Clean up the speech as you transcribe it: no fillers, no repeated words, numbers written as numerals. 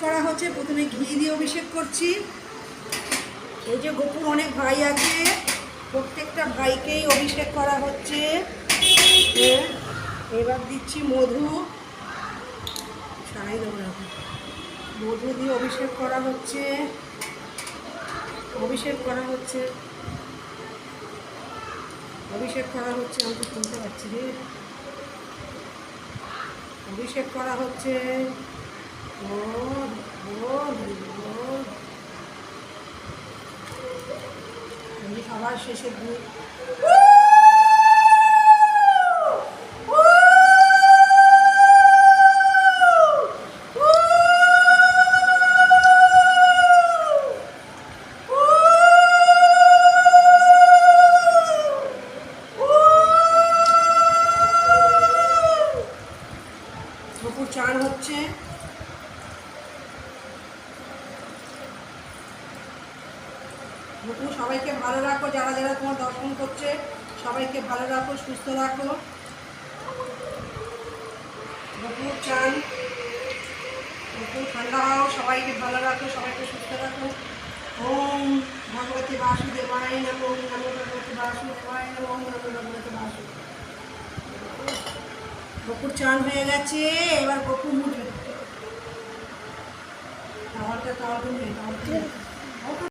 করা হচ্ছে। প্রথমে ঘি দিয়ে অভিষেক করছি। এই যে গোপুর অনেক ভাই আছে, প্রত্যেকটা ভাইকেই অভিষেক করা হচ্ছে। এবার দিচ্ছি মধু, ছাই দেবো না, মধু দিয়ে অভিষেক করা হচ্ছে। অভিষেক করা হচ্ছে, অভিষেক করা হচ্ছে। আমি তো শুনতে পাচ্ছি রে। অভিষেক করা হচ্ছে। ও ও সবার শেষে দুধ। গোপুর চান হচ্ছে। গোপু সবাইকে ভালো রাখো, যারা যারা তোমার দর্শন করছে সবাইকে ভালো রাখো, সুস্থ রাখো। গোপুর চান, গোপু ঠান্ডা হও, সবাইকে ভালো রাখো, সবাইকে সুস্থ রাখো। ওম ভগবতী বাসুদেবায় নমো, ওম নমো ভগবতী বাসুদেবায় নমো, ওম নমো ভগবতী বাসুদেবায়। গোপুর চান হয়ে গেছে। এবার গোপু মুঠে তাহলে